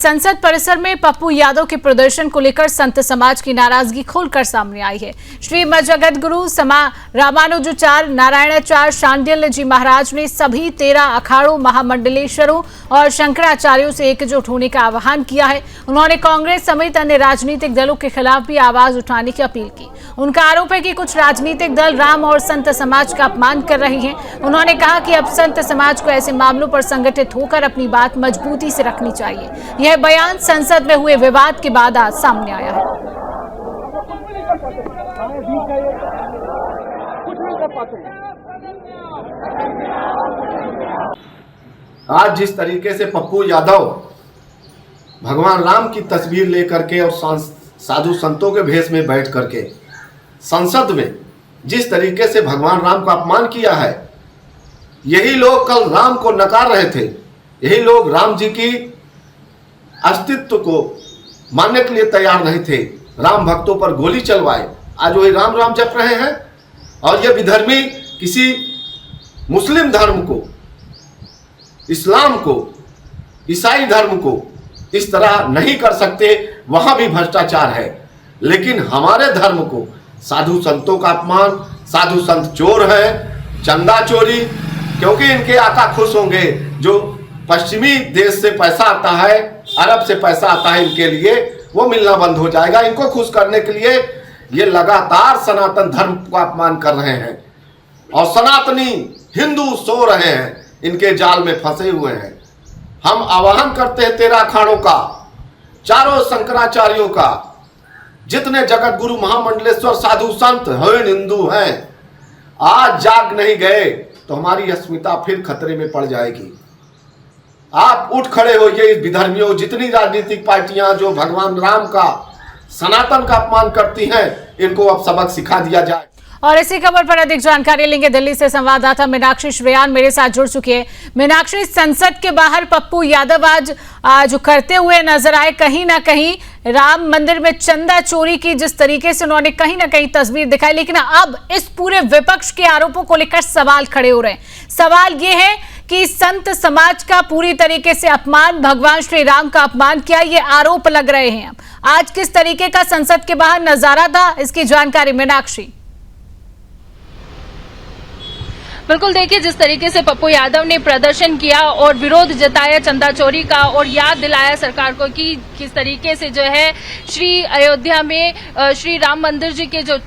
संसद परिसर में पप्पू यादव के प्रदर्शन को लेकर संत समाज की नाराजगी खुलकर सामने आई है। श्री जगतगुरु रामानुजाचार्य नारायणाचार्य शांडिल्य जी महाराज ने सभी 13 अखाड़ों, महामंडलेश्वरों और शंकराचार्यों से एकजुट होने का आह्वान किया है। उन्होंने कांग्रेस समेत अन्य राजनीतिक दलों के खिलाफ भी आवाज उठाने की अपील की। उनका आरोप है कि कुछ राजनीतिक दल राम और संत समाज का अपमान कर रहे हैं। उन्होंने कहा कि अब संत समाज को ऐसे मामलों पर संगठित होकर अपनी बात मजबूती से रखनी चाहिए। यह बयान संसद में हुए विवाद के बाद आज सामने आया है। आज जिस तरीके से पप्पू यादव भगवान राम की तस्वीर लेकर के और साधु संतों के भेष में बैठ करके संसद में जिस तरीके से भगवान राम का अपमान किया है, यही लोग कल राम को नकार रहे थे। यही लोग राम जी की अस्तित्व को मानने के लिए तैयार नहीं थे। राम भक्तों पर गोली चलवाए, आज वही राम राम जप रहे हैं। और ये विधर्मी किसी मुस्लिम धर्म को, इस्लाम को, ईसाई धर्म को इस तरह नहीं कर सकते, वहां भी भ्रष्टाचार है। लेकिन हमारे धर्म को साधु संतों का अपमान, साधु संत चोर है, चंदा चोरी, क्योंकि इनके आका खुश होंगे। जो पश्चिमी देश से पैसा आता है, अरब से पैसा आता है इनके लिए, वो मिलना बंद हो जाएगा। इनको खुश करने के लिए ये लगातार सनातन धर्म का अपमान कर रहे हैं और सनातनी हिंदू सो रहे हैं, इनके जाल में फंसे हुए हैं। हम आह्वान करते हैं 13 अखाड़ों का, चारों शंकराचार्यों का, जितने जगत गुरु महामंडलेश्वर साधु संत हिंदू हैं, आज जाग नहीं गए तो हमारी अस्मिता फिर खतरे में पड़ जाएगी। आप उठ खड़े होइए। इस विधर्मियों, जितनी राजनीतिक पार्टियां जो भगवान राम का, सनातन का अपमान करती हैं, इनको अब सबक सिखा दिया जाए। और इसी खबर पर अधिक जानकारी लेंगे। दिल्ली से संवाददाता मीनाक्षी श्रेयान मेरे साथ जुड़ चुकी है। मीनाक्षी, संसद के बाहर पप्पू यादव आज करते हुए नजर आए। कहीं ना कहीं राम मंदिर में चंदा चोरी की जिस तरीके से उन्होंने कहीं ना कहीं तस्वीर दिखाई, लेकिन अब इस पूरे विपक्ष के आरोपों को लेकर सवाल खड़े हो रहे हैं। सवाल ये है कि संत समाज का पूरी तरीके से अपमान, भगवान श्री राम का अपमान किया, ये आरोप लग रहे हैं। आज किस तरीके का संसद के बाहर नजारा था, इसकी जानकारी मीनाक्षी। बिल्कुल, देखिए जिस तरीके से पप्पू यादव ने प्रदर्शन किया और विरोध जताया चंदा चोरी का और याद दिलाया सरकार को कि किस तरीके से जो है श्री अयोध्या में श्री राम मंदिर जी के जो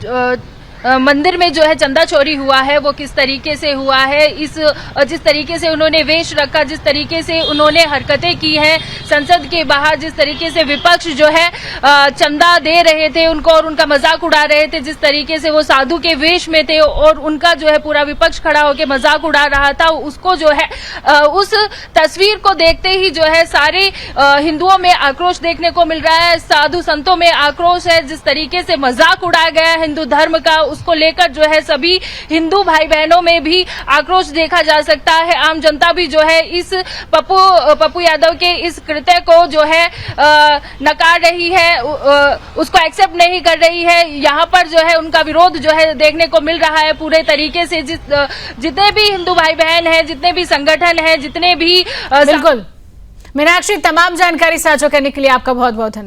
मंदिर में जो है चंदा चोरी हुआ है वो किस तरीके से हुआ है। जिस तरीके से उन्होंने वेश रखा, जिस तरीके से उन्होंने हरकतें की हैं संसद के बाहर, जिस तरीके से विपक्ष जो है चंदा दे रहे थे उनको और उनका मजाक उड़ा रहे थे, जिस तरीके से वो साधु के वेश में थे और उनका जो है पूरा विपक्ष खड़ा होकर मजाक उड़ा रहा था, उसको जो है उस तस्वीर को देखते ही जो है सारे हिंदुओं में आक्रोश देखने को मिल रहा है, साधु संतों में आक्रोश है। जिस तरीके से मजाक उड़ाया गया हिंदू धर्म का, उसको लेकर जो है सभी हिंदू भाई बहनों में भी आक्रोश देखा जा सकता है। आम जनता भी जो है इस पप्पू यादव के इस कृत्य को जो है नकार रही है, उसको एक्सेप्ट नहीं कर रही है। यहाँ पर जो है उनका विरोध जो है देखने को मिल रहा है पूरे तरीके से। जितने भी हिंदू भाई बहन हैं, जितने भी संगठन हैं, जितने भी बिल्कुल मीनाक्षी, तमाम जानकारी साझा करने के लिए आपका बहुत बहुत धन्यवाद।